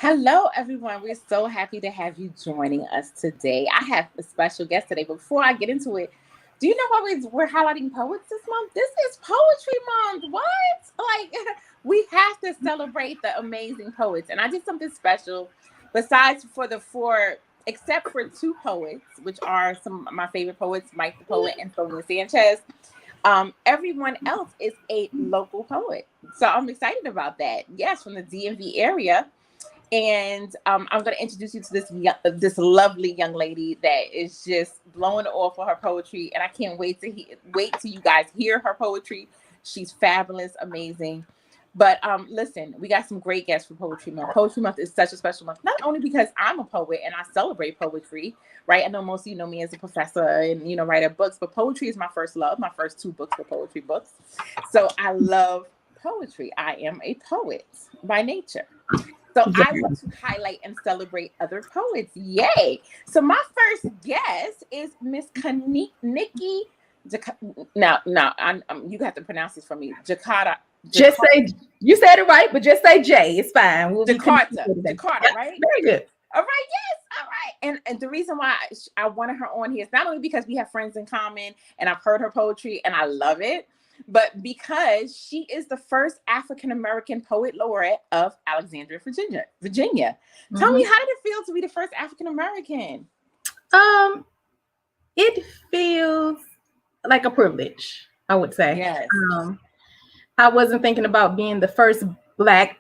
Hello, everyone. We're so happy to have you joining us today. I have a special guest today. But before I get into it, do you know why we're highlighting poets this month? This is Poetry Month. What? Like, we have to celebrate the amazing poets. And I did something special besides for the four, except for two poets, which are some of my favorite poets, Mike the Poet and Sonia Sanchez. Everyone else is a local poet. So I'm excited about that. Yes, from the DMV area. And I'm going to introduce you to this lovely young lady that is just blowing off for her poetry, and I can't wait to wait till you guys hear her poetry. She's fabulous, amazing. But listen, we got some great guests for Poetry Month. Poetry Month is such a special month, not only because I'm a poet and I celebrate poetry, right? I know most of you know me as a professor and writer of books, but poetry is my first love. My first two books were poetry books, so I love poetry. I am a poet by nature. So I want to highlight and celebrate other poets. Yay. So my first guest is Miss KaNikki Jakarta. No, you have to pronounce this for me. Jakarta. Just say, you said it right, but just say J. It's fine. Jakarta, right? Very good. All right, yes, all right. And the reason why I wanted her on here is not only because we have friends in common and I've heard her poetry and I love it, but because she is the first African-American poet laureate of Alexandria, Virginia. Tell me, how did it feel to be the first African-American? It feels like a privilege, I would say. Yes. I wasn't thinking about being the first Black,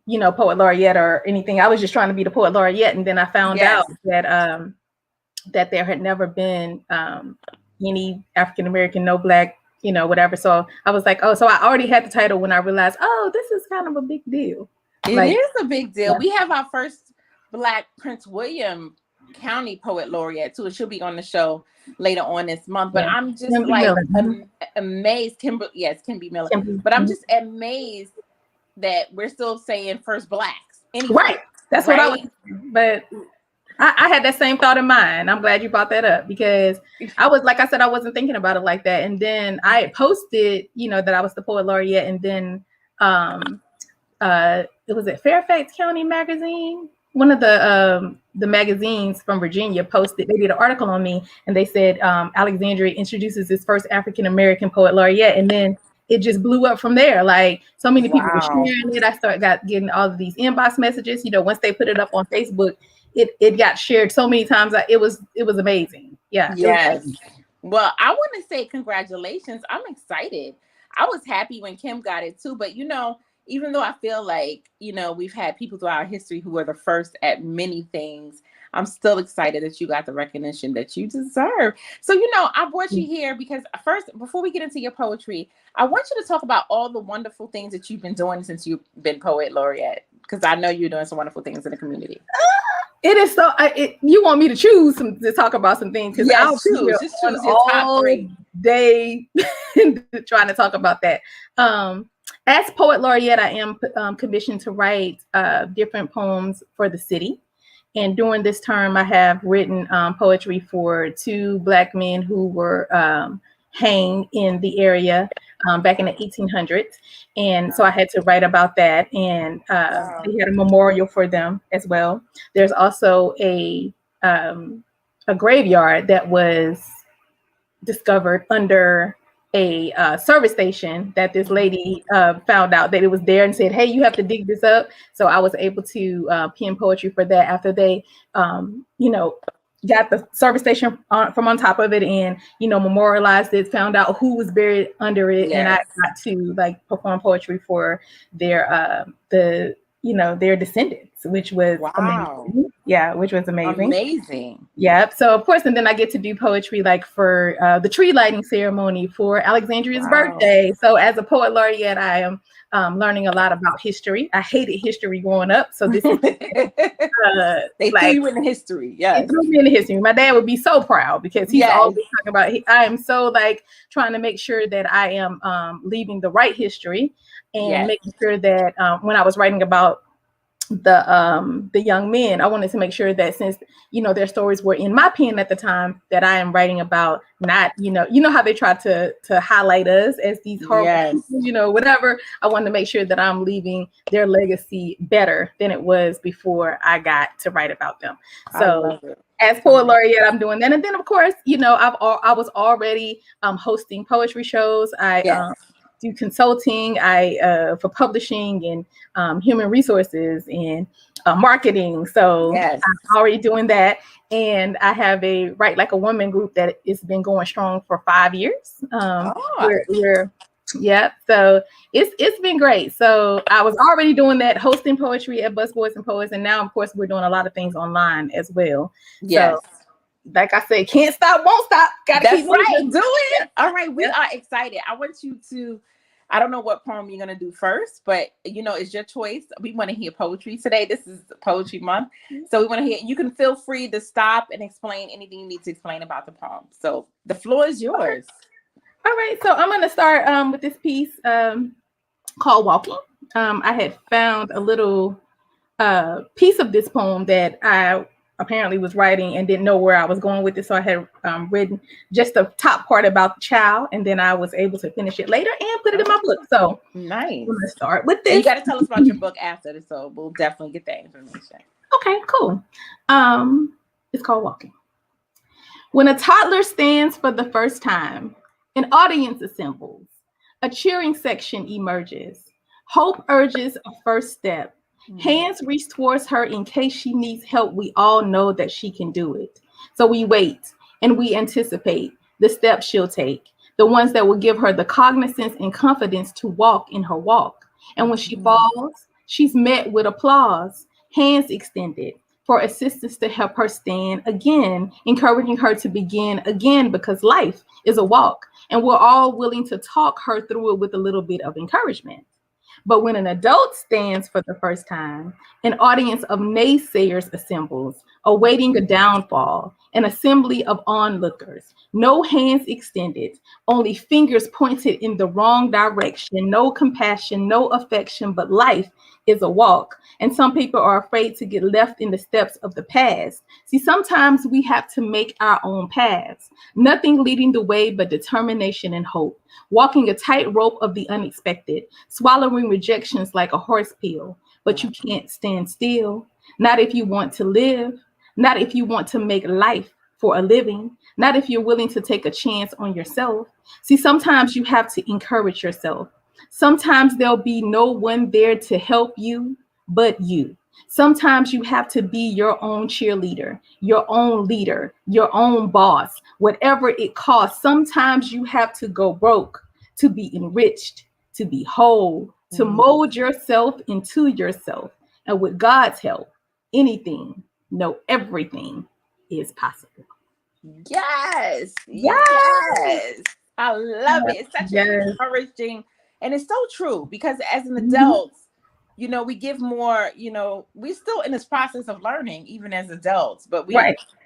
poet laureate or anything. I was just trying to be the poet laureate, and then I found out that that there had never been any African-American, no Black, whatever. So I was like, oh, so I already had the title when I realized, oh, this is kind of a big deal. It is a big deal. Yeah. We have our first Black Prince William County Poet Laureate too. She'll be on the show later on this month. But I'm just amazed. Kimby Miller. But I'm just amazed that we're still saying first Blacks. Anyway, right. That's right? What I was. But I had that same thought in mind. I'm glad you brought that up because I was, like I said, I wasn't thinking about it like that. And then I posted, that I was the poet laureate. And then it was at Fairfax County Magazine. One of the magazines from Virginia posted, they did an article on me and they said, Alexandria introduces its first African-American poet laureate. And then it just blew up from there. Like so many people were sharing it. I got getting all of these inbox messages, once they put it up on Facebook, it got shared so many times. It was amazing. Yeah. Yes. Well, I want to say congratulations. I'm excited. I was happy when Kim got it too, but even though I feel like, we've had people throughout our history who were the first at many things, I'm still excited that you got the recognition that you deserve. So, I brought you here because first, before we get into your poetry, I want you to talk about all the wonderful things that you've been doing since you've been Poet Laureate, because I know you're doing some wonderful things in the community. It is so. You want me to choose to talk about some things? Because I'll just choose your top three day trying to talk about that. As Poet Laureate, I am commissioned to write different poems for the city. And during this term, I have written poetry for two Black men who were hanged in the area back in the 1800s. And so I had to write about that. And they had a memorial for them as well. There's also a graveyard that was discovered under a service station that this lady found out that it was there and said, hey, you have to dig this up. So I was able to pen poetry for that after they, got the service station from on top of it and, memorialized it, found out who was buried under it. Yes. And I got to perform poetry for their, their descendants, which was amazing. Yeah, which was amazing. Amazing. Yeah. So of course, and then I get to do poetry for the tree lighting ceremony for Alexandria's birthday. So as a poet laureate, I am learning a lot about history. I hated history growing up. So this is they threw you in the history. Yeah. They threw me in the history. My dad would be so proud because he's always talking about I am so trying to make sure that I am leaving the right history and making sure that when I was writing about the young men. I wanted to make sure that since their stories were in my pen at the time, that I am writing about not how they try to highlight us as these horrible Yes. people, whatever. I wanted to make sure that I'm leaving their legacy better than it was before I got to write about them. So as poet laureate, I'm doing that, and then of course I was already hosting poetry shows. I do consulting, for publishing and human resources and marketing. So I'm already doing that. And I have a Write Like a Woman group that has been going strong for 5 years. So it's been great. So I was already doing that, hosting poetry at Busboys and Poets, and now of course we're doing a lot of things online as well. Yes. So, like I said, can't stop, won't stop. Gotta keep moving. Do it. All right, we are excited. I want you to. I don't know what poem you're gonna do first, but it's your choice. We want to hear poetry today. This is Poetry Month, so we want to hear. You can feel free to stop and explain anything you need to explain about the poem. So the floor is yours. All right, so I'm gonna start with this piece called "Walking." I had found a little piece of this poem that I apparently was writing and didn't know where I was going with it. So I had written just the top part about the child, and then I was able to finish it later and put it in my book. So nice. I'm gonna start with this. And you got to tell us about your book after this, so we'll definitely get that information. Okay, cool. It's called "Walking." When a toddler stands for the first time, an audience assembles, a cheering section emerges, hope urges a first step. Hands reach towards her in case she needs help. We all know that she can do it. So we wait and we anticipate the steps she'll take, the ones that will give her the cognizance and confidence to walk in her walk. And when she falls, she's met with applause, hands extended for assistance to help her stand again, encouraging her to begin again, because life is a walk and we're all willing to talk her through it with a little bit of encouragement. But when an adult stands for the first time, an audience of naysayers assembles, awaiting a downfall, an assembly of onlookers, no hands extended, only fingers pointed in the wrong direction, no compassion, no affection, but life is a walk. And some people are afraid to get left in the steps of the past. See, sometimes we have to make our own paths, nothing leading the way but determination and hope, walking a tightrope of the unexpected, swallowing rejections like a horse pill. But you can't stand still, not if you want to live, not if you want to make life for a living, not if you're willing to take a chance on yourself. See, sometimes you have to encourage yourself. Sometimes there'll be no one there to help you but you. Sometimes you have to be your own cheerleader, your own leader, your own boss, whatever it costs. Sometimes you have to go broke to be enriched, to be whole, to mold yourself into yourself. And with God's help, anything, no, everything is possible. Yes. I love it. It's such an encouraging, and it's so true, because as an adult, we give more, we're still in this process of learning, even as adults, but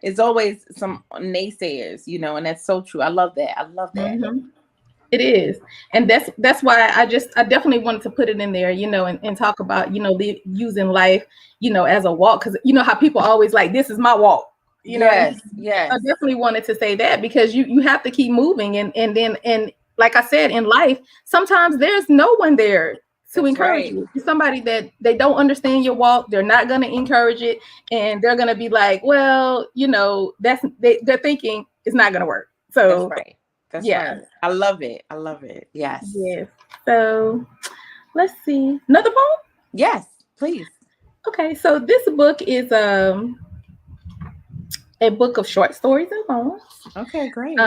it's always some naysayers, and that's so true. I love that. It is. And that's why I definitely wanted to put it in there, and talk about, using life, as a walk. Cause how people always like, this is my walk, Yes. I definitely wanted to say that, because you have to keep moving. And like I said, in life, sometimes there's no one there to encourage you. It's somebody that they don't understand your walk. They're not going to encourage it. And they're going to be like, well, they're thinking it's not going to work. So that's right. I love it. Yes. So let's see. Another poem? Yes, please. Okay. So this book is a book of short stories and poems. Okay, great.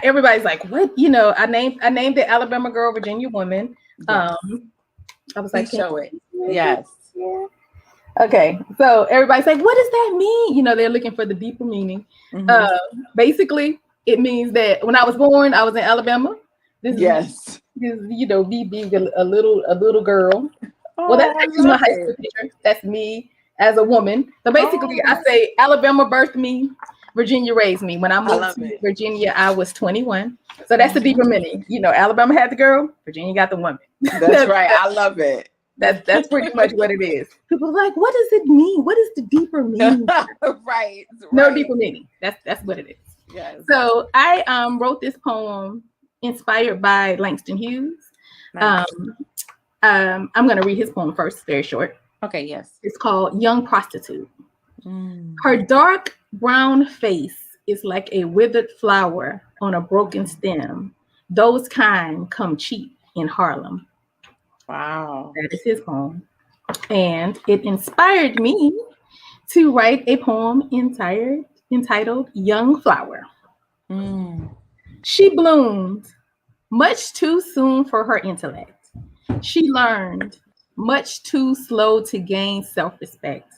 Everybody's like, what? I named it Alabama Girl, Virginia Woman. I was like, show it. Yes. Yeah. Okay. So everybody's like, what does that mean? They're looking for the deeper meaning. Basically, it means that when I was born, I was in Alabama. This is me being a little girl. Well, that's actually my high school picture. That's me as a woman. So basically, I say Alabama birthed me, Virginia raised me. When I moved to Virginia, I was 21. So that's the deeper meaning. Alabama had the girl, Virginia got the woman. That's right. I love it. That's pretty much what it is. People are like, what does it mean? What is the deeper meaning? Right. No deeper meaning. That's what it is. Yes. So I wrote this poem inspired by Langston Hughes. Nice. I'm going to read his poem first, very short. Okay, yes. It's called Young Prostitute. Mm. Her dark brown face is like a withered flower on a broken stem. Those kind come cheap in Harlem. Wow. That is his poem. And it inspired me to write a poem entitled Young Flower. Mm. She bloomed much too soon for her intellect. She learned much too slow to gain self-respect.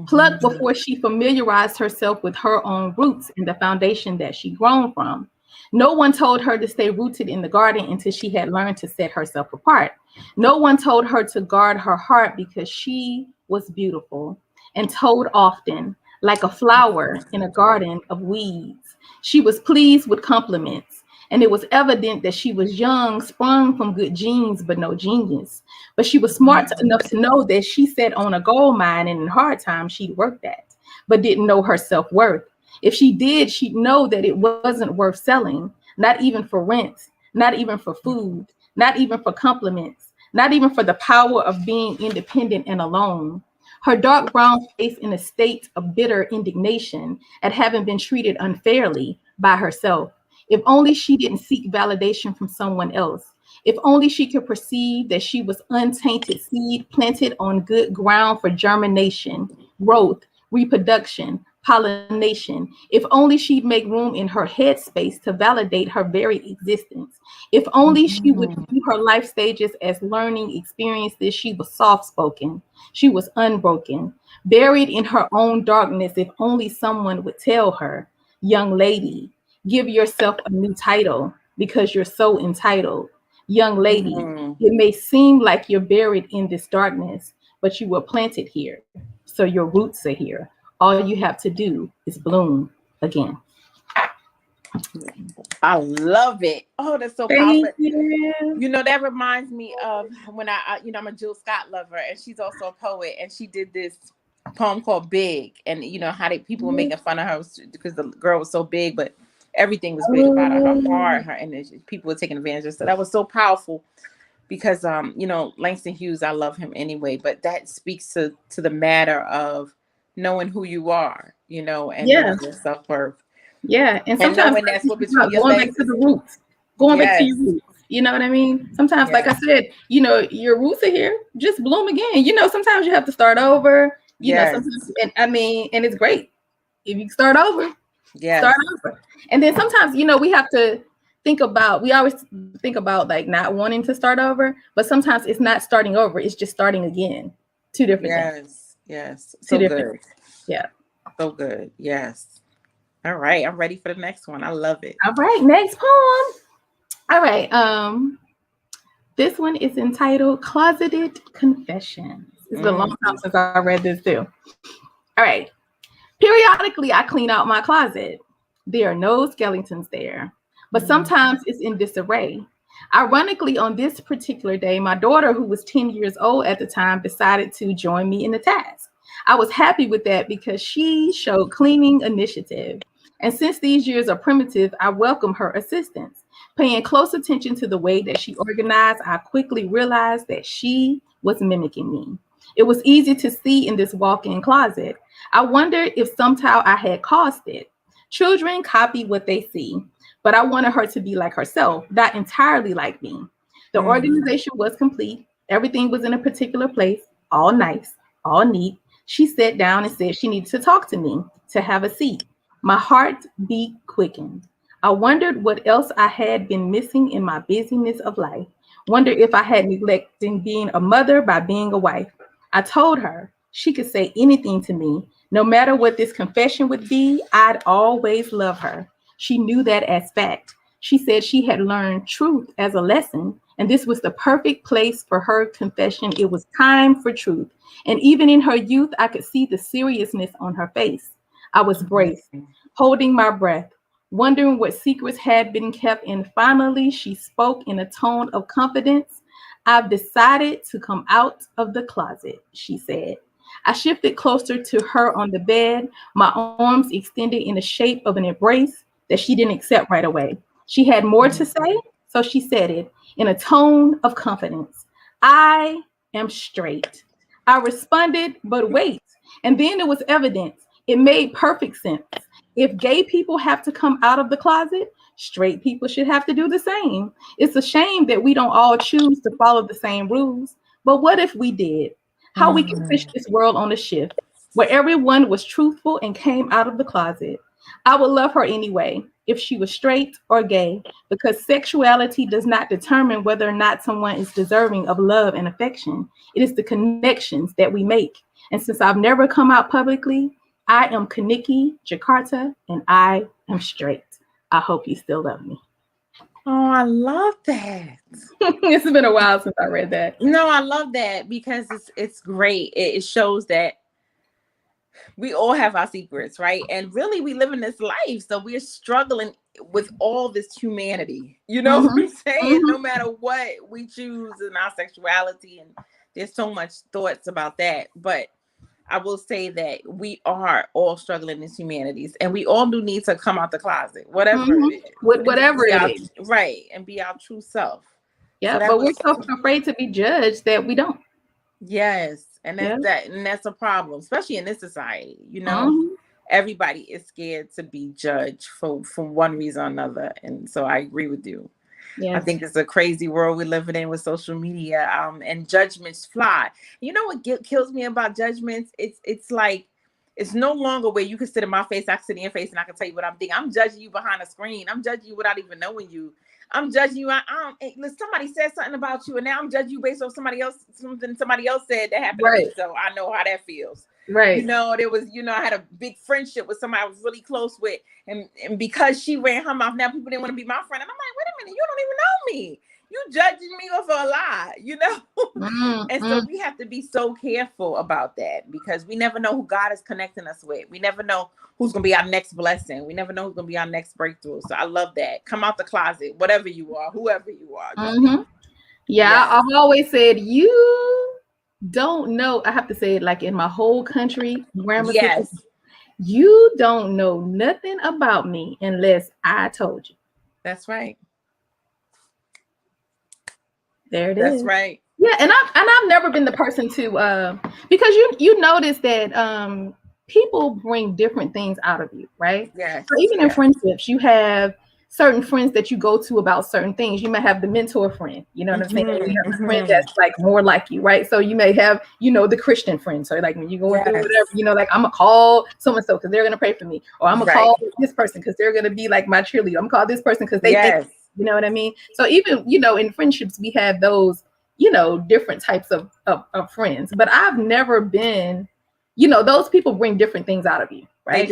Plucked before she familiarized herself with her own roots and the foundation that she'd grown from. No one told her to stay rooted in the garden until she had learned to set herself apart. No one told her to guard her heart because she was beautiful and told often, like a flower in a garden of weeds. She was pleased with compliments, and it was evident that she was young, sprung from good genes, but no genius. But she was smart enough to know that she sat on a gold mine, and in hard times she'd worked at, but didn't know her self-worth. If she did, she'd know that it wasn't worth selling, not even for rent, not even for food, not even for compliments, not even for the power of being independent and alone. Her dark brown face in a state of bitter indignation at having been treated unfairly by herself. If only she didn't seek validation from someone else. If only she could perceive that she was untainted seed planted on good ground for germination, growth, reproduction, pollination. If only she'd make room in her headspace to validate her very existence. If only she would view her life stages as learning experiences. She was soft-spoken. She was unbroken, buried in her own darkness. If only someone would tell her, young lady, give yourself a new title because you're so entitled. Young lady, it may seem like you're buried in this darkness, but you were planted here, so your roots are here. All you have to do is bloom again. I love it. Oh, that's so Thank powerful. You know, that reminds me of when I'm a Jill Scott lover, and she's also a poet, and she did this poem called Big, and how people were making fun of her because the girl was so big, but everything was big about her heart, and people were taking advantage of her. So that was so powerful because, Langston Hughes, I love him anyway, but that speaks to the matter of knowing who you are, and knowing your self-worth. Yeah, and sometimes knowing that's what between your going legs back to the roots, going back to your roots. You know what I mean? Sometimes, like I said, your roots are here. Just bloom again. Sometimes you have to start over. Sometimes, and it's great if you start over. Start over. And then sometimes, we have to think about. We always think about like not wanting to start over, but sometimes it's not starting over. It's just starting again. Two different things. Yes. So good. Yeah. So good. Yes. All right, I'm ready for the next one. I love it. All right, next poem. All right, this one is entitled Closeted Confessions. It's been a long time since I read this too. All right. Periodically, I clean out my closet. There are no skeletons there, but sometimes it's in disarray. Ironically, on this particular day, my daughter, who was 10 years old at the time, decided to join me in the task. I was happy with that because she showed cleaning initiative. And since these years are primitive, I welcome her assistance. Paying close attention to the way that she organized, I quickly realized that she was mimicking me. It was easy to see in this walk-in closet. I wondered if somehow I had caused it. Children copy what they see, but I wanted her to be like herself, not entirely like me. The organization was complete. Everything was in a particular place, all nice, all neat. She sat down and said she needed to talk to me, to have a seat. My heart beat quickened. I wondered what else I had been missing in my busyness of life. Wondered if I had neglected being a mother by being a wife. I told her she could say anything to me. No matter what this confession would be, I'd always love her. She knew that as fact. She said she had learned truth as a lesson, and this was the perfect place for her confession. It was time for truth. And even in her youth, I could see the seriousness on her face. I was braced, holding my breath, wondering what secrets had been kept, and finally she spoke in a tone of confidence. I've decided to come out of the closet, she said. I shifted closer to her on the bed, my arms extended in the shape of an embrace that she didn't accept right away. She had more to say, so she said it in a tone of confidence. I am straight. I responded, but wait. And then it was evidence. It made perfect sense. If gay people have to come out of the closet, straight people should have to do the same. It's a shame that we don't all choose to follow the same rules. But what if we did? How we can push this world on a shift where everyone was truthful and came out of the closet. I would love her anyway, if she was straight or gay, because sexuality does not determine whether or not someone is deserving of love and affection. It is the connections that we make. And since I've never come out publicly, I am KaNikki Jakarta, and I am straight. I hope you still love me. Oh, I love that. It's been a while since I read that. No, I love that because it's great. It shows that we all have our secrets, right? And really, we live in this life, so we're struggling with all this humanity. You know what I'm saying? No matter what we choose in our sexuality, and there's so much thoughts about that. But I will say that we are all struggling as humanities, and we all do need to come out the closet, whatever it is. Whatever it is. Right, and be our true self. Yeah, so but we're so afraid to be judged that we don't. Yes, and that's a problem, especially in this society. You know, everybody is scared to be judged for one reason or another, and so I agree with you. Yes. I think it's a crazy world we're living in with social media, and judgments fly. You know what kills me about judgments? It's like it's no longer where you can sit in my face, I can sit in your face, and I can tell you what I'm thinking. I'm judging you behind a screen. I'm judging you without even knowing you. I'm judging you. Somebody said something about you, and now I'm judging you based on something somebody else said that happened to me. So I know how that feels. Right. You know, I had a big friendship with somebody I was really close with, and because she ran her mouth, now people didn't want to be my friend. And I'm like, wait a minute, you don't even know me. You judging me over a lie, you know? And so we have to be so careful about that because we never know who God is connecting us with. We never know who's going to be our next blessing. We never know who's going to be our next breakthrough. So I love that. Come out the closet, whatever you are, whoever you are. Yeah, yes. I've always said, you don't know. I have to say it like in my whole country. Yes. You don't know nothing about me unless I told you. That's right. There it is. That's right. Yeah, and I've never been the person to because you notice that people bring different things out of you, right? Yeah. So even in friendships, you have certain friends that you go to about certain things. You might have the mentor friend, you know what I'm saying? You have a friend that's like more like you, right? So you may have, the Christian friend. So like when you're going through whatever, like I'm gonna call so-and-so because they're gonna pray for me, or I'm gonna call this person because they're gonna be like my cheerleader. I'm gonna call this person because they you know what I mean? So even, in friendships, we have those, different types of friends. But I've never been, those people bring different things out of you, right?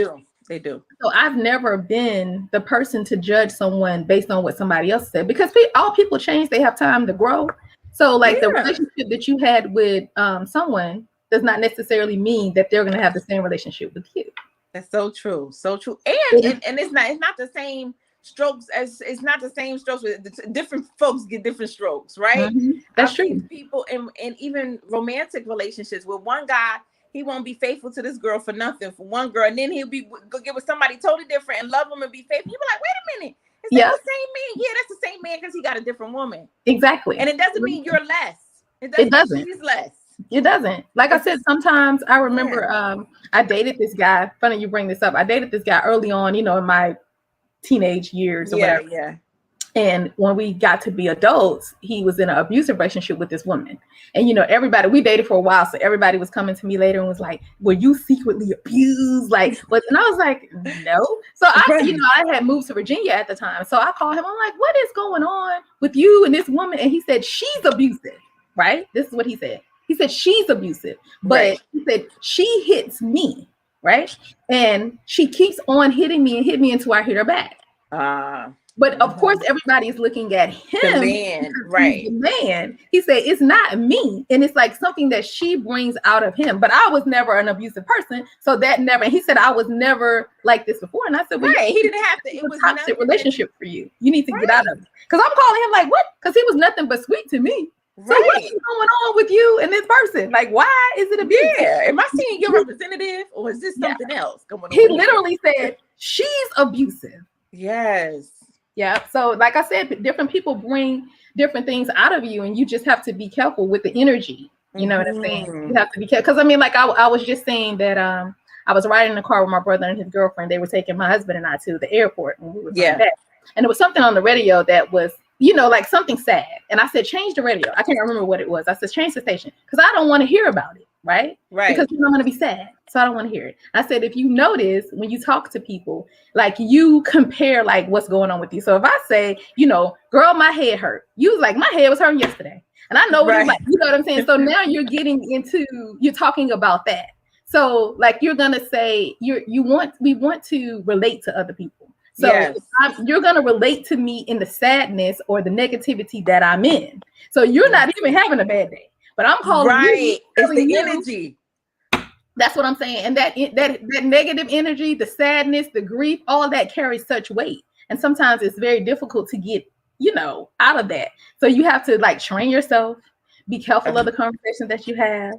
They do. So I've never been the person to judge someone based on what somebody else said, because all people change. They have time to grow. So like the relationship that you had with someone does not necessarily mean that they're going to have the same relationship with you. That's so true. So true. And it's not the same strokes as it's not the same strokes with different folks get different strokes, right? That's true. People and even romantic relationships with one guy, he won't be faithful to this girl for nothing, for one girl, and then he'll go get with somebody totally different and love him and be faithful. You'll be like, wait a minute, is that the same man? Yeah, that's the same man because he got a different woman. Exactly. And it doesn't mean you're less. It doesn't. Mean she's less. It doesn't. Like I said, sometimes I remember I dated this guy. Funny you bring this up. I dated this guy early on, in my teenage years or whatever. Yeah. And when we got to be adults, he was in an abusive relationship with this woman. And, everybody, we dated for a while. So everybody was coming to me later and was like, were you secretly abused? And I was like, no. So I had moved to Virginia at the time. So I called him. I'm like, what is going on with you and this woman? And he said, she's abusive, right? This is what he said. He said, she's abusive, but he said, she hits me, right? And she keeps on hitting me and hit me until I hit her back. But of course, everybody is looking at him. The man, right? The man. He said, it's not me. And it's like something that she brings out of him. But I was never an abusive person. So that never, and he said, I was never like this before. And I said, well, he didn't have to. It was a toxic relationship for you. You need to get out of it. Because I'm calling him like, what? Because he was nothing but sweet to me. So what Right. is going on with you and this person? Like, why is it abuse? Yeah. Am I seeing your representative, or is this Yeah. something else going on? He literally said she's abusive. Yes. Yeah. So, like I said, different people bring different things out of you, and you just have to be careful with the energy. You know what I'm saying? You have to be careful. Because I mean, like I was just saying that I was riding in the car with my brother and his girlfriend. They were taking my husband and I to the airport when we were coming back. And there was something on the radio that was, you know, like something sad. And I said, change the radio. I can't remember what it was. I said, change the station, because I don't want to hear about it. Right. Because I'm going to be sad. So I don't want to hear it. I said, if you notice when you talk to people, like you compare like what's going on with you. So if I say, you know, girl, my head hurt. You was like, my head was hurting yesterday. And I know what it's like. You know what I'm saying? So now you're you're talking about that. So like you're going to say we want to relate to other people. So you're going to relate to me in the sadness or the negativity that I'm in. So you're not even having a bad day, but I'm calling you. It's the energy. That's what I'm saying. And that negative energy, the sadness, the grief, all that carries such weight. And sometimes it's very difficult to get, you know, out of that. So you have to like train yourself, be careful of the conversation that you have,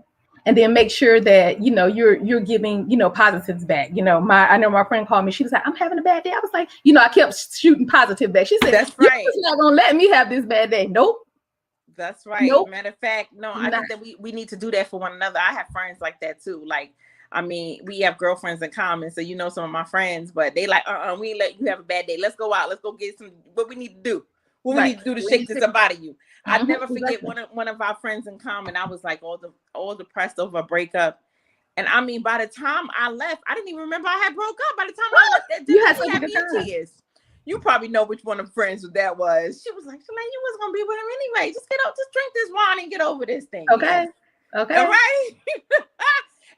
and then make sure that, you know, you're giving, you know, positives back. You know, I know my friend called me. She was like, I'm having a bad day. I was like, you know, I kept shooting positive back. She said, that's right. You're not going to let me have this bad day. Nope. That's right. Nope. Matter of fact, no, I think that we need to do that for one another. I have friends like that too. Like, I mean, we have girlfriends in common. So, you know, some of my friends, but they like, we ain't let you have a bad day. Let's go out. Let's go get some, what we need to do. What we need to do to shake this up out of you. I never forget one of our friends in common. I was like all depressed over a breakup. And I mean, by the time I left, I didn't even remember I had broke up. By the time I left, that didn't have me in tears. You probably know which one of friends that was. She was like, Shalane, you was gonna be with him anyway. Just just drink this wine and get over this thing. Okay. Okay. All right.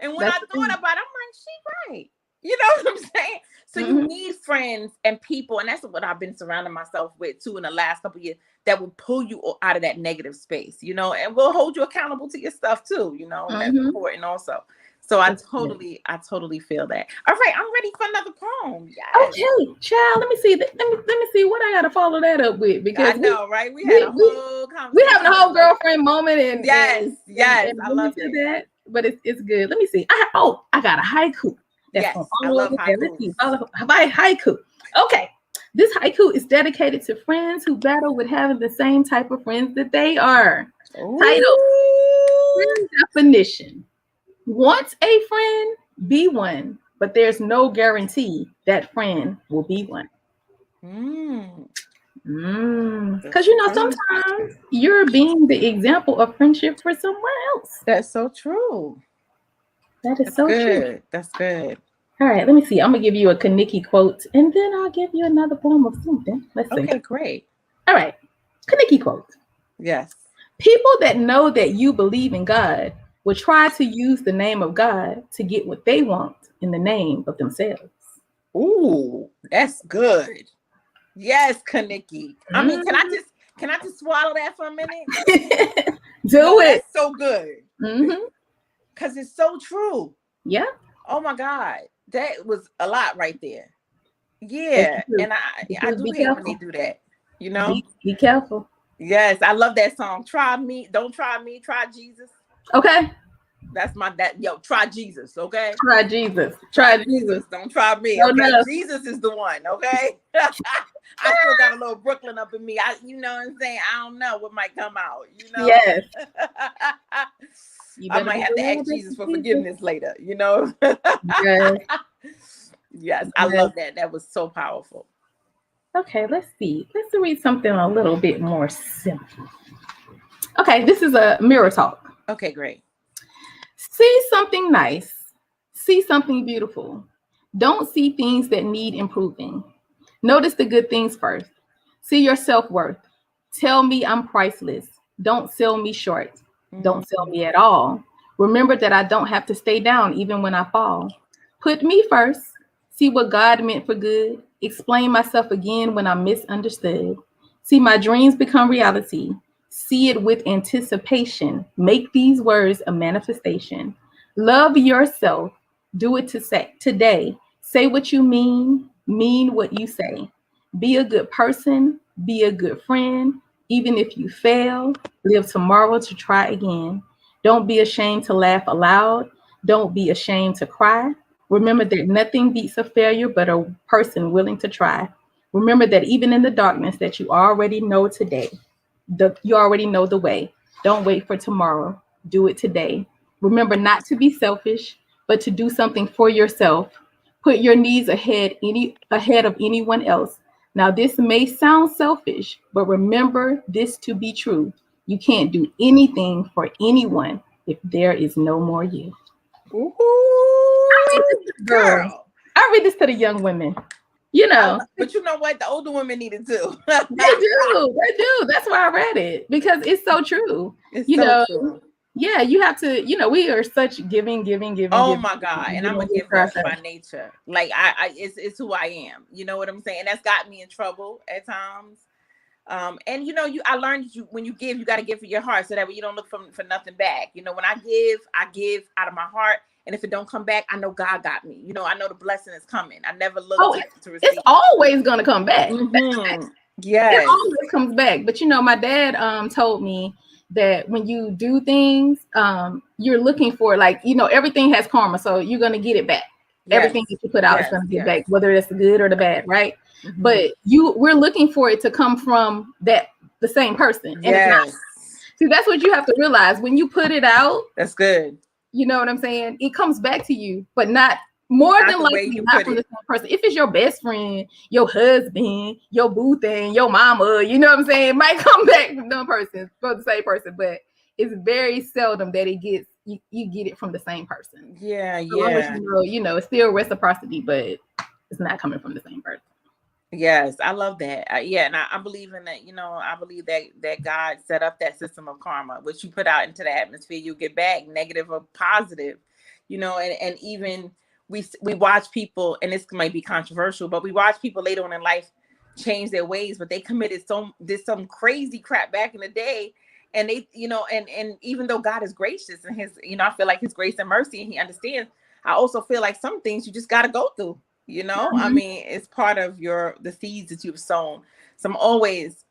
And when I thought about it, I'm like, she right. You know what I'm saying? So you need friends and people, and that's what I've been surrounding myself with too in the last couple of years, that will pull you out of that negative space, you know, and will hold you accountable to your stuff too, you know, and that's important also. So I totally feel that. All right, I'm ready for another poem. Yes. Okay, child. Let me see. Let me see what I gotta follow that up with, because I know, right? We had a whole conversation. We having a whole girlfriend moment, and yes, I love that. But it's good. Let me see. I got a haiku. Yes, I love haikus. Haiku. Okay, this haiku is dedicated to friends who battle with having the same type of friends that they are. Title: Friend Definition. Want a friend, be one, but there's no guarantee that friend will be one. Because you know, sometimes you're being the example of friendship for someone else. That's so true. That is so true. That's good. All right, let me see. I'm gonna give you a KaNikki quote, and then I'll give you another poem of something. Let's see. Okay, great. All right, KaNikki quote. Yes. People that know that you believe in God will try to use the name of God to get what they want in the name of themselves. Ooh, that's good. Yes, KaNikki. I mean, can I just swallow that for a minute? Do it. That's so good. Because it's so true. Yeah. Oh my God. That was a lot right there. Yeah. And I do hate when they do that. You know? Be careful. Yes, I love that song. Try me. Don't try me. Try Jesus. Okay. That's try Jesus, okay? Try Jesus. Try Jesus. Don't try me. Okay? Jesus is the one, okay? I still got a little Brooklyn up in me. You know what I'm saying? I don't know what might come out, you know? Yes. I might have to ask Jesus for forgiveness later, you know? Yes. Yes, I love that. That was so powerful. Okay, let's see. Let's read something a little bit more simple. Okay, this is a mirror talk. Okay, great. See something nice. See something beautiful. Don't see things that need improving. Notice the good things first. See your self-worth. Tell me I'm priceless. Don't sell me short. Don't sell me at all. Remember that I don't have to stay down even when I fall. Put me first. See what God meant for good. Explain myself again when I'm misunderstood. See my dreams become reality. See it with anticipation. Make these words a manifestation. Love yourself. Do it today. Say what you mean what you say. Be a good person. Be a good friend. Even if you fail, live tomorrow to try again. Don't be ashamed to laugh aloud. Don't be ashamed to cry. Remember that nothing beats a failure but a person willing to try. Remember that even in the darkness that you already know today, you already know the way. Don't wait for tomorrow. Do it today. Remember not to be selfish, but to do something for yourself. Put your needs ahead of anyone else. Now this may sound selfish, but remember this to be true. You can't do anything for anyone if there is no more you. Ooh, Girl, girl. I read this to the young women. You know, But you know what? The older women need it too. they do. They do. That's why I read it because it's so true. It's You so know, true. yeah, you have to, we are such giving. Oh my God. And I'm a giver process. by nature. Like it's who I am. You know what I'm saying? That's got me in trouble at times. And I learned when you give, you got to give for your heart so that way you don't look for nothing back. When I give out of my heart. And if it don't come back, I know God got me. I know the blessing is coming. I never look to receive. It's always gonna come back. Mm-hmm. Yes. It always comes back. But my dad told me that when you do things, you're looking for everything has karma. So you're gonna get it back. Yes. Everything that you put out is gonna get back, whether it's the good or the bad, right? Mm-hmm. But we're looking for it to come from the same person. And it's not. See, that's what you have to realize. When you put it out, that's good. You know what I'm saying? It comes back to you, but not than likely not from the same person. If it's your best friend, your husband, your boo thing, your mama, you know what I'm saying? It might come back from the same person, but it's very seldom that it gets you get it from the same person. Yeah, so it's still reciprocity, but it's not coming from the same person. Yes, I love that. And I believe in that. I believe that God set up that system of karma, which you put out into the atmosphere, you get back, negative or positive. And even we watch people, and this might be controversial, but we watch people later on in life change their ways, but they committed some crazy crap back in the day, and they, and even though God is gracious and His, I feel like His grace and mercy, and He understands. I also feel like some things you just got to go through. Mm-hmm. I mean, it's part of the seeds that you've sown. So I'm always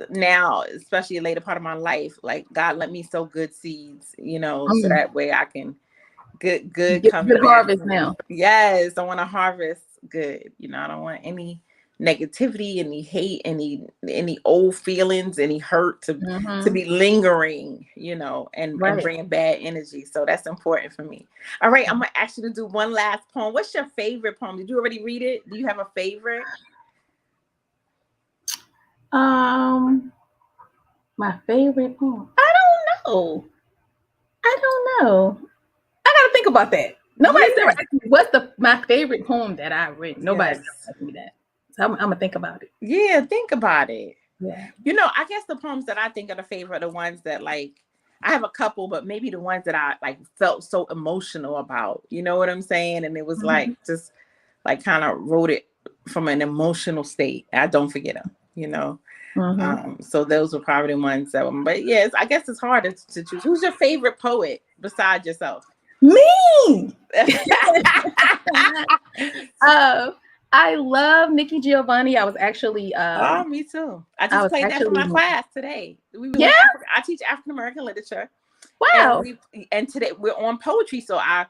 now, especially a later part of my life, like God, let me sow good seeds, so that way I can good harvest now. Yes, I want to harvest good. I don't want any negativity, any hate, any old feelings, any hurt to be lingering, and bringing bad energy. So that's important for me. All right, I'm gonna ask you to do one last poem. What's your favorite poem? Did you already read it? Do you have a favorite? My favorite poem. I don't know. I gotta think about that. Nobody's ever asked me what's my favorite poem that I've written. Nobody's ever asked me that. So I'm gonna think about it. Yeah, think about it. Yeah. I guess the poems that I think are the favorite are the ones that I have a couple, but maybe the ones that I felt so emotional about. You know what I'm saying? And it was just kind of wrote it from an emotional state. I don't forget them. So those were probably the ones that. But yes, I guess it's hard to choose. Who's your favorite poet besides yourself? Me. I love Nikki Giovanni. I was actually me too. I just played that for my class today. I teach African American literature. Wow. And today we're on poetry. So I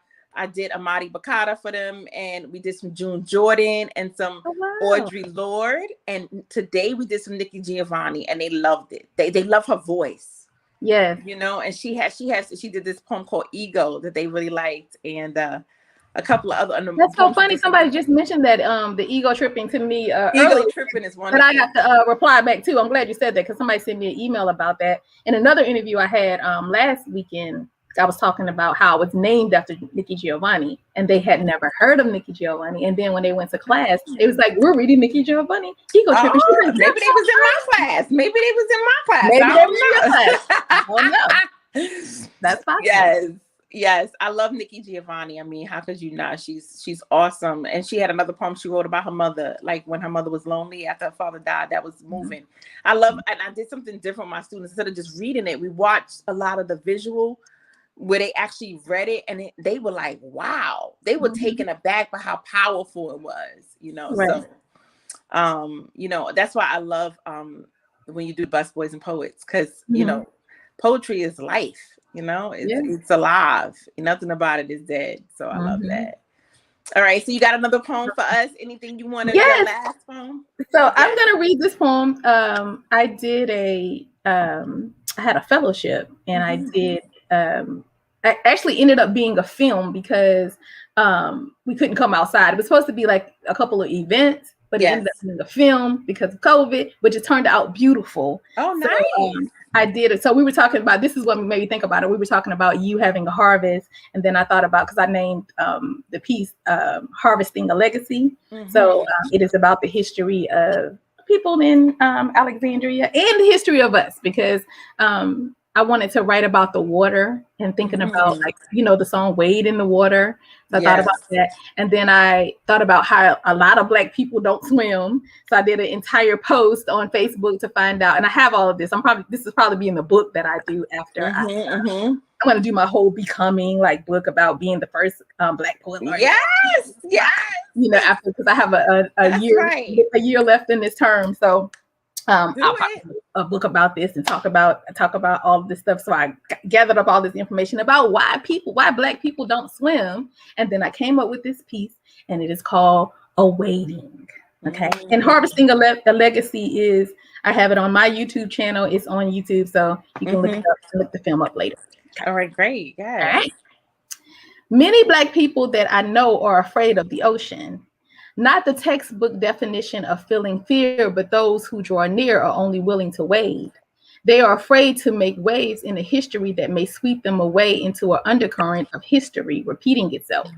did Amadi Bakata for them, and we did some June Jordan and some Audre Lorde. And today we did some Nikki Giovanni, and they loved it. They love her voice. Yes. And she did this poem called Ego that they really liked, and a couple of other. That's so funny. Somebody just mentioned that the ego tripping to me. Ego tripping is one. But I got to reply back too. I'm glad you said that because somebody sent me an email about that. In another interview I had last weekend, I was talking about how it was named after Nikki Giovanni, and they had never heard of Nikki Giovanni. And then when they went to class, it was like, we're reading Nikki Giovanni. Ego tripping. Maybe they was in my class. Maybe they was in my class. Maybe they was in your class. I don't know. That's possible. Yes, I love Nikki Giovanni. I mean, how could you not? She's awesome. And she had another poem she wrote about her mother, like when her mother was lonely after her father died. That was moving. I love, and I did something different with my students. Instead of just reading it, we watched a lot of the visual where they actually read it, and they were like, wow. They were taken aback by how powerful it was, Right. So, that's why I love when you do Busboys and Poets, because you know, poetry is life. You know, it's alive. Nothing about it is dead. So I love that. All right, so you got another poem for us? Anything you want to? Your last poem? So I'm gonna read this poem. I did I had a fellowship, and I did. I actually ended up being a film because we couldn't come outside. It was supposed to be like a couple of events, but it ended up being a film because of COVID, which it turned out beautiful. Oh, nice. I did it. So we were talking about, this is what made me think about it. We were talking about you having a harvest. And then I thought about, because I named the piece Harvesting a Legacy. So it is about the history of people in Alexandria and the history of us, because I wanted to write about the water and thinking about, like, you know, the song Wade in the Water. So I thought about that. And then I thought about how a lot of Black people don't swim. So I did an entire post on Facebook to find out. And I have all of this. This is probably be in the book that I do after. I'm going to do my whole becoming book about being the first Black poet laureate. Yes. You know, after, because I have a year left in this term. So I'll probably do a book about this and talk about all of this stuff. So I gathered up all this information about why Black people don't swim, and then I came up with this piece, and it is called Awaiting. Okay, and Harvesting a Legacy is, I have it on my YouTube channel. It's on YouTube, so you can look it up and look the film up later. Okay. All right, great. Yeah. All right. Many Black people that I know are afraid of the ocean. Not the textbook definition of feeling fear, but those who draw near are only willing to wade. They are afraid to make waves in a history that may sweep them away into an undercurrent of history repeating itself,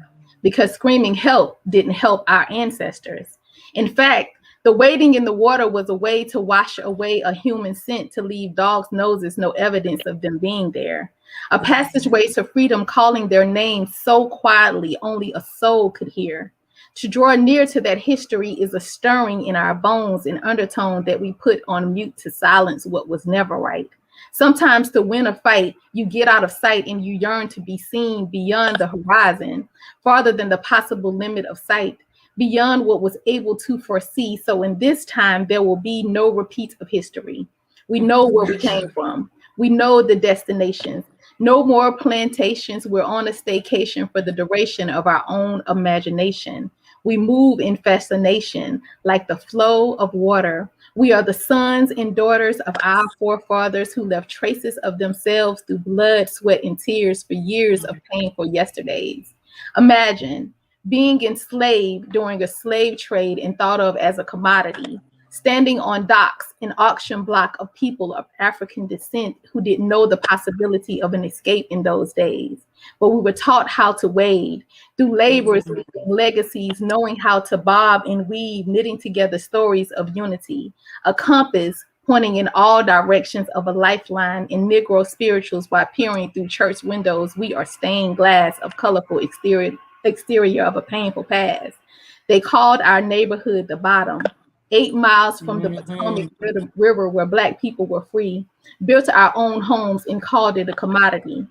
because screaming help didn't help our ancestors. In fact, the wading in the water was a way to wash away a human scent, to leave dogs' noses no evidence of them being there. A passageway to freedom, calling their names so quietly only a soul could hear. To draw near to that history is a stirring in our bones, an undertone that we put on mute to silence what was never right. Sometimes to win a fight, you get out of sight and you yearn to be seen beyond the horizon, farther than the possible limit of sight, beyond what was able to foresee. So in this time, there will be no repeat of history. We know where we came from. We know the destinations. No more plantations. We're on a staycation for the duration of our own imagination. We move in fascination like the flow of water. We are the sons and daughters of our forefathers who left traces of themselves through blood, sweat, and tears for years of painful yesterdays. Imagine being enslaved during a slave trade and thought of as a commodity, standing on docks, an auction block of people of African descent who didn't know the possibility of an escape in those days. But we were taught how to wade through labors, legacies, knowing how to bob and weave, knitting together stories of unity, a compass pointing in all directions of a lifeline in Negro spirituals. While peering through church windows, we are stained glass of colorful exterior of a painful past. They called our neighborhood the bottom. 8 miles from the Potomac River, where Black people were free, built our own homes and called it a commodity.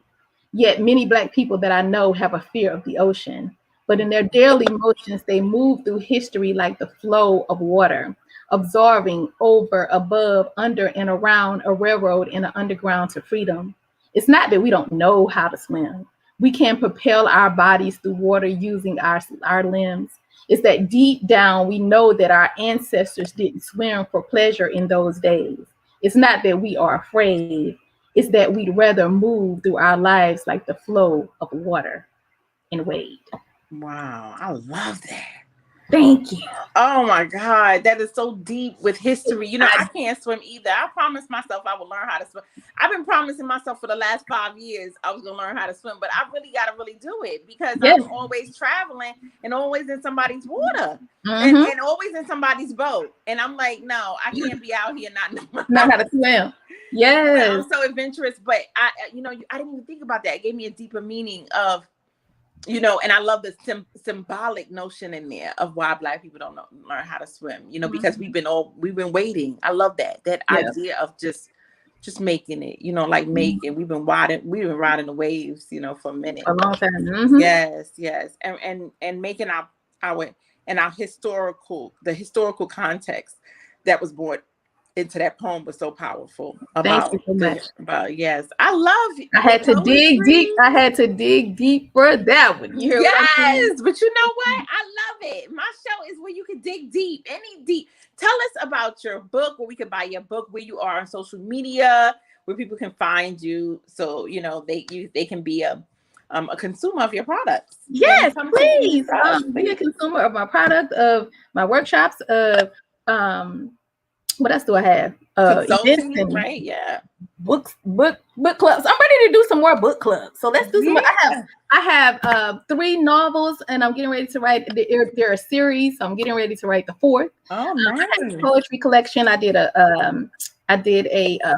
Yet many Black people that I know have a fear of the ocean. But in their daily motions, they move through history like the flow of water, absorbing over, above, under, and around a railroad and an underground to freedom. It's not that we don't know how to swim. We can propel our bodies through water using our limbs. It's that deep down we know that our ancestors didn't swim for pleasure in those days. It's not that we are afraid. It's that we'd rather move through our lives like the flow of water and wade. Wow, I love that. Thank you. Oh my God, that is so deep with history. You know, I can't swim either. I promised myself I would learn how to swim. I've been promising myself for the last 5 years I was gonna learn how to swim, but I really gotta do it, because I'm always traveling and always in somebody's water and always in somebody's boat. And I'm like, no, I can't be out here not how to swim. Yes. I'm so adventurous, but I didn't even think about that. It gave me a deeper meaning of, you know, and I love the symbolic notion in there of why Black people don't learn how to swim, you know, because we've been waiting. I love that idea of just making it, you know, like making, we've been riding the waves, you know, for a minute. A long time. Yes. And making our historical context that was born into that poem was so powerful Thank you so much. about yes. I love I had to dig deep. I had to dig deep for that one. You hear what I'm saying? Yes, but you know what? I love it. My show is where you can dig deep, any deep. Tell us about your book, where we can buy your book, where you are on social media, where people can find you, so you know they can be a consumer of your products. Yes, please. Be a consumer of my product, of my workshops, of what else do I have? Events and right? Yeah. Book clubs. I'm ready to do some more book clubs. So let's do some more. I have 3 novels, and I'm getting ready to write. They're a series, so I'm getting ready to write the 4th. Oh, nice. I have a poetry collection. I did a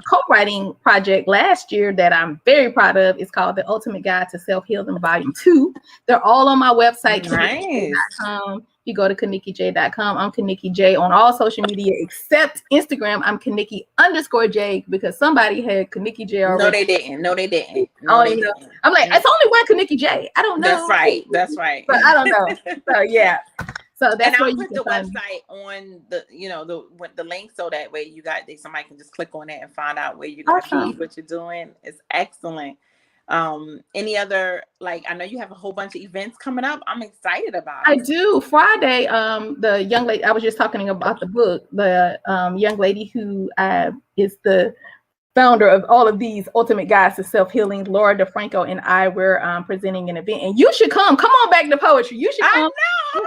co-writing project last year that I'm very proud of. It's called The Ultimate Guide to Self-Healing Volume 2. They're all on my website, KaNikkiJ.com. You go to KaNikkiJ.com. I'm KaNikki J on all social media except Instagram. I'm KaNikki_J because somebody had KaNikki J already. No, they didn't. I'm like, it's only one KaNikki J. I don't know. That's right. But I don't know. So yeah. So that's where I'll you put the website on the link, so that way somebody can just click on that and find out where you're going to be, what you're doing. It's excellent. Any other, like, I know you have a whole bunch of events coming up. I'm excited about it. I do. Friday, the young lady, I was just talking about the book, the young lady who is the founder of all of these ultimate guides to self-healing, Laura DeFranco, and I were presenting an event, and you should come on back to poetry. You should come.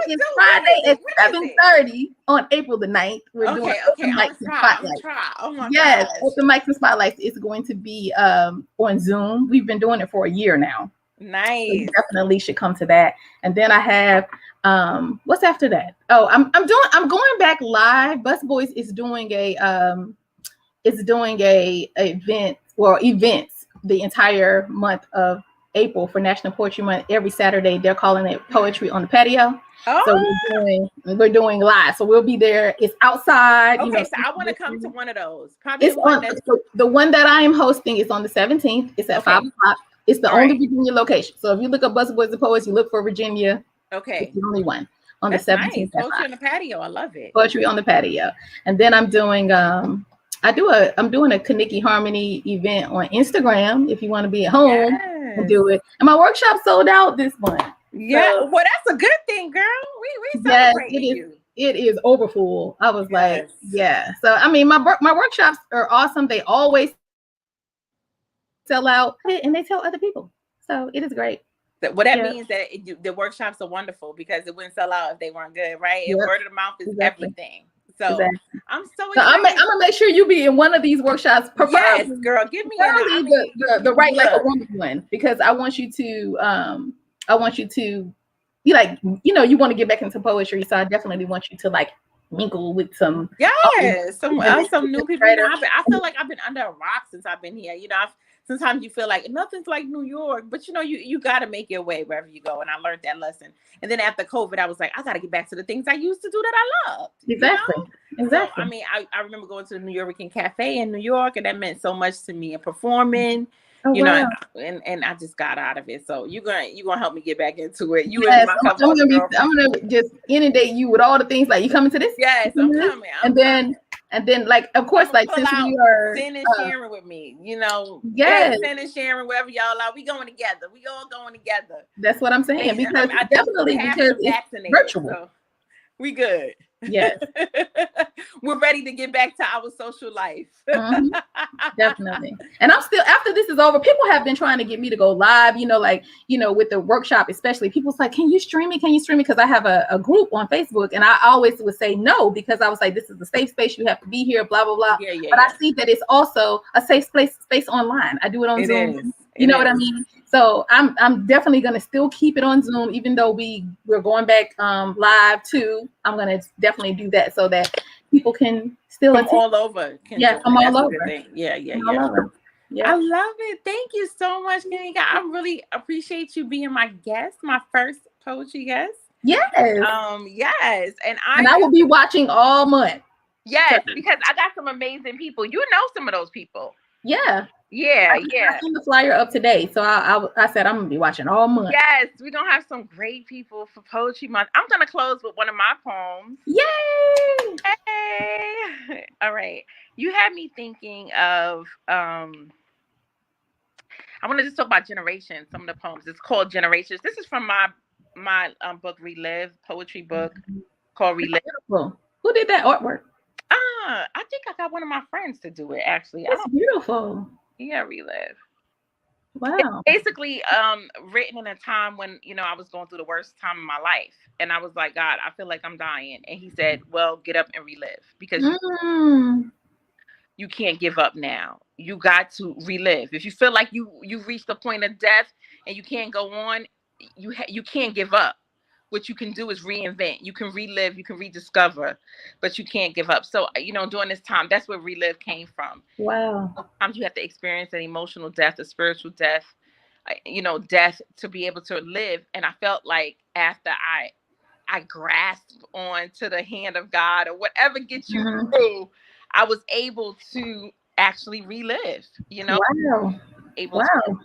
It's Friday at 7:30 on April the 9th. We're doing Open Mics and Spotlights. Oh my yes, gosh. Open Mics and Spotlights is going to be on Zoom. We've been doing it for a year now. Nice. So you definitely should come to that. And then I have what's after that? Oh, I'm going back live. Busboys is doing events the entire month of April for National Poetry Month. Every Saturday they're calling it Poetry on the Patio. Oh. So we're doing live. So we'll be there. It's outside. Okay, so I want to come to one of those. Probably the one that I am hosting is on the 17th. It's at 5 o'clock. It's the only Virginia location. So if you look up Busboys and Poets, you look for Virginia. Okay. It's the only one on the 17th. Nice. Poetry on the Patio. I love it. Poetry on the Patio. And then I'm doing I'm doing a KaNikki Harmony event on Instagram if you want to be at home and do it. And my workshop sold out this month. Yeah. So, well, that's a good thing, girl. We celebrate you. It is overfull. I was like, yeah. So I mean, my workshops are awesome. They always sell out, and they tell other people. So it is great. That means that the workshops are wonderful, because it wouldn't sell out if they weren't good, right? And word of mouth is everything. So I'm so excited. I'm gonna make sure you be in one of these workshops. Yes, girl, give me the Write Like a Woman one, because I want you to be like, you want to get back into poetry. So I definitely want you to like mingle with some some new people. I feel like I've been under a rock since I've been here. Sometimes you feel like nothing's like New York, but you got to make your way wherever you go. And I learned that lesson. And then after COVID, I was like, I got to get back to the things I used to do that I loved. Exactly. So, I mean, I remember going to the New York Cafe in New York, and that meant so much to me, and performing. Wow. And I just got out of it. So you're gonna help me get back into it. I'm gonna just inundate you with all the things, like, you coming to this? Yes, I'm coming. And then, like, of course, like, since we are Sin and sharing with me, yes, Sin and sharing wherever y'all are, we going together. We all going together. That's what I'm saying. Because definitely because it's virtual. So we good. Yes. We're ready to get back to our social life. Definitely. And I'm still, after this is over, people have been trying to get me to go live, with the workshop, especially. People's like, can you stream it? Because I have a group on Facebook, and I always would say no, because I was like, this is a safe space. You have to be here, blah, blah, blah. But I see that it's also a safe space online. I do it on Zoom. You know what I mean? So I'm definitely going to still keep it on Zoom, even though we're going back live too. I'm going to definitely do that so that people can still come all over. I'm all over. Yeah. Yeah. I love it. Thank you so much, KaNikki. I really appreciate you being my guest, my first poetry guest. Yes. Yes. And I will be watching all month. Yes, because I got some amazing people. You know some of those people. Yeah. I sent the flyer up today, so I said I'm gonna be watching all month. Yes, we're gonna have some great people for Poetry Month. I'm gonna close with one of my poems. Yay! Hey! All right. You had me thinking of I want to just talk about generations. Some of the poems. It's called Generations. This is from my book Relive, poetry book called Relive. Beautiful. Who did that artwork? I think I got one of my friends to do it. Actually, I It's don't. beautiful. Yeah, Relive. Wow. Basically, written in a time when I was going through the worst time of my life, and I was like, God, I feel like I'm dying, and He said, well, get up and relive because Mm. you can't give up now. You got to relive. If you feel like you've reached the point of death and you can't go on, you can't give up. What you can do is reinvent. You can relive, you can rediscover, but you can't give up. So, during this time, that's where relive came from. Wow. Sometimes you have to experience an emotional death, a spiritual death, death to be able to live. And I felt like after I grasped on to the hand of God or whatever gets you Mhm. through, I was able to actually relive, Wow. able to. Wow.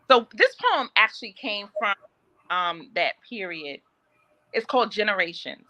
So this poem actually came from that period. It's called Generations.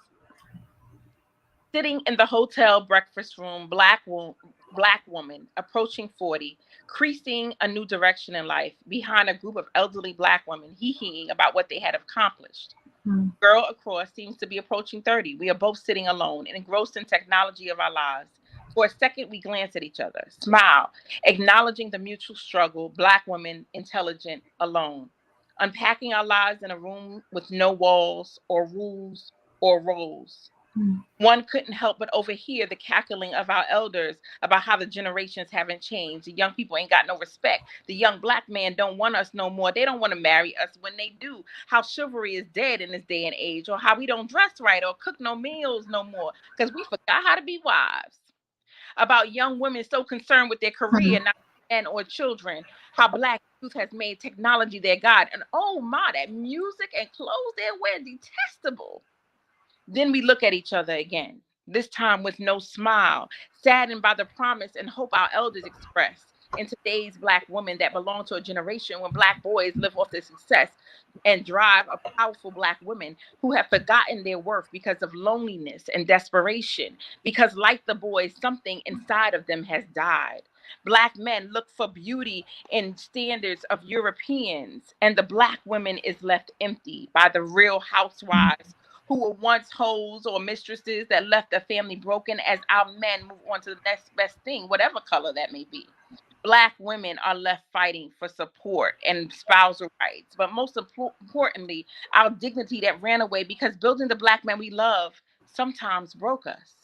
Sitting in the hotel breakfast room, black woman approaching 40, creasing a new direction in life behind a group of elderly black women hee-heeing about what they had accomplished. Mm. Girl across seems to be approaching 30. We are both sitting alone and engrossed in technology of our lives. For a second, we glance at each other, smile, acknowledging the mutual struggle, black women, intelligent, alone. Unpacking our lives in a room with no walls or rules or roles. Mm. One couldn't help but overhear the cackling of our elders about how the generations haven't changed. The young people ain't got no respect. The young black man don't want us no more. They don't want to marry us. When they do, how chivalry is dead in this day and age, or how we don't dress right or cook no meals no more because we forgot how to be wives. About young women so concerned with their career, Mm. not men or children. How black youth has made technology their god. And oh my, that music and clothes they wear detestable. Then we look at each other again, this time with no smile, saddened by the promise and hope our elders express. In today's black woman that belong to a generation when black boys live off their success and drive a powerful black women who have forgotten their worth because of loneliness and desperation, because like the boys, something inside of them has died. Black men look for beauty in standards of Europeans, and the black woman is left empty by the real housewives who were once hoes or mistresses that left their family broken as our men move on to the next best thing, whatever color that may be. Black women are left fighting for support and spousal rights, but most importantly, our dignity that ran away because building the black man we love sometimes broke us.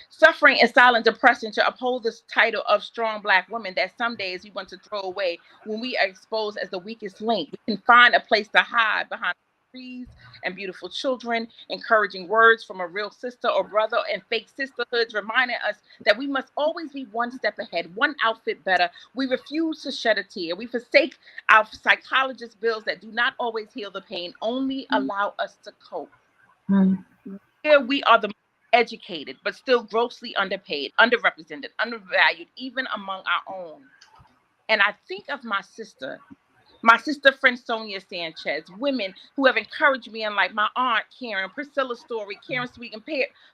Suffering in silent depression to uphold this title of strong black woman that some days we want to throw away when we are exposed as the weakest link. We can find a place to hide behind trees and beautiful children, encouraging words from a real sister or brother, and fake sisterhoods reminding us that we must always be one step ahead, one outfit better. We refuse to shed a tear. We forsake our psychologist bills that do not always heal the pain, only allow us to cope. Mm. Here we are the educated, but still grossly underpaid, underrepresented, undervalued, even among our own. And I think of my sister friend Sonia Sanchez, women who have encouraged me in life, my aunt Karen, Priscilla Story, Karen Sweet and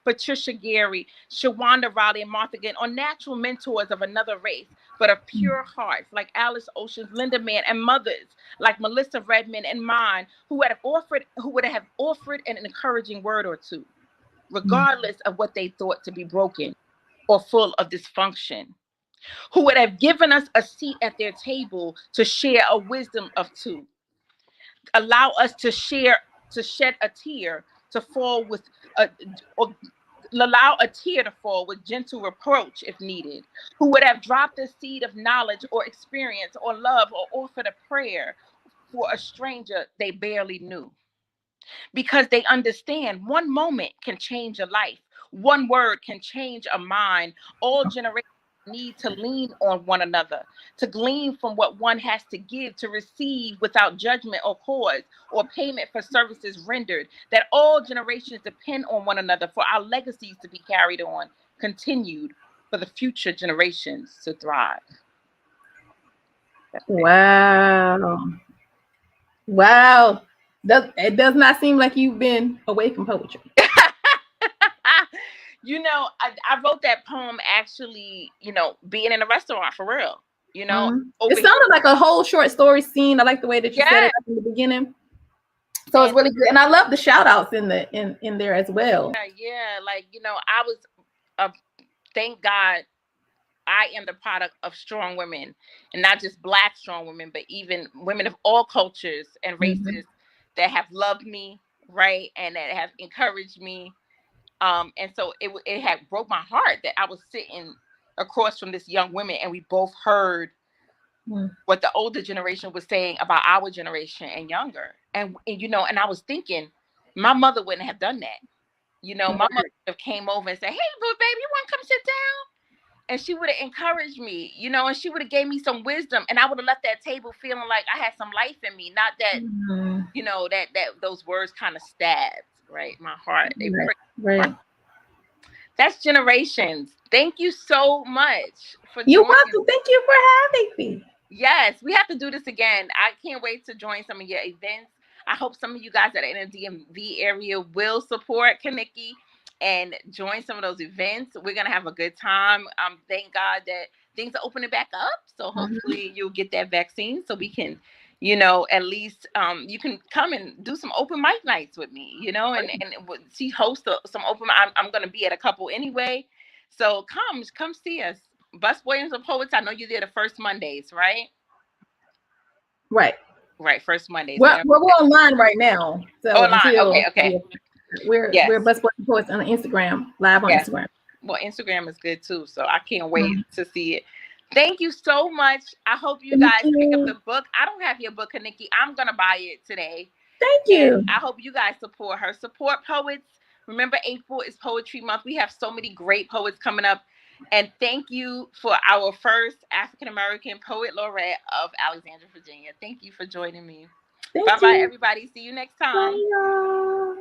Patricia Gary, Shawanda Riley, and Martha Ginn are natural mentors of another race, but of pure hearts like Alice Oceans, Linda Mann, and mothers like Melissa Redmond and mine who would have offered an encouraging word or two regardless of what they thought to be broken or full of dysfunction, who would have given us a seat at their table to share a wisdom of two, allow us to share, to shed a tear, to fall with a, or allow a tear to fall with gentle reproach if needed, who would have dropped a seed of knowledge or experience or love or offered a prayer for a stranger they barely knew because they understand one moment can change a life. One word can change a mind. All generations need to lean on one another, to glean from what one has to give, to receive without judgment or cause or payment for services rendered. That all generations depend on one another for our legacies to be carried on, continued for the future generations to thrive. Wow. Wow. It does not seem like you've been away from poetry. You know, I wrote that poem actually, you know, being in a restaurant for real. You know, It sounded like a whole short story scene. I like the way that you said it in the beginning. So it's really good, and I love the shout outs in there as well. Yeah, like, you know, I was thank God I am the product of strong women, and not just Black strong women, but even women of all cultures and races that have loved me, right, and that have encouraged me. And so it had broke my heart that I was sitting across from this young woman, and we both heard what the older generation was saying about our generation and younger. And you know, and I was thinking, my mother wouldn't have done that. You know, my mother would have came over and said, "Hey, but baby, you want to come sit down?" And she would have encouraged me, you know, and she would have gave me some wisdom, and I would have left that table feeling like I had some life in me. Not that, you know, that those words kind of stabbed, right, my heart. They right. That's generations. Thank you so much for joining. You're welcome. Thank you for having me. Yes, we have to do this again. I can't wait to join some of your events. I hope some of you guys that are in the DMV area will support KaNikki and join some of those events. We're gonna have a good time. Thank God that things are opening back up. So hopefully you'll get that vaccine so we can, you know, at least you can come and do some open mic nights with me, you know, and she hosts some open. I'm gonna be at a couple anyway. So come see us. Busboys and Poets. I know you're there the first Mondays, right? Right, first Mondays. We're online right now. So online. Okay. We're Busboys and Poets on Instagram, live on Instagram. Well, Instagram is good too, so I can't wait to see it. Thank you so much. I hope you guys pick up the book. I don't have your book, KaNikki. I'm gonna buy it today. Thank you. And I hope you guys support her. Support poets. Remember, April is Poetry Month. We have so many great poets coming up. And thank you for our first African-American Poet Laureate of Alexandria, Virginia. Thank you for joining me. Bye-bye, everybody. See you next time. Bye, y'all.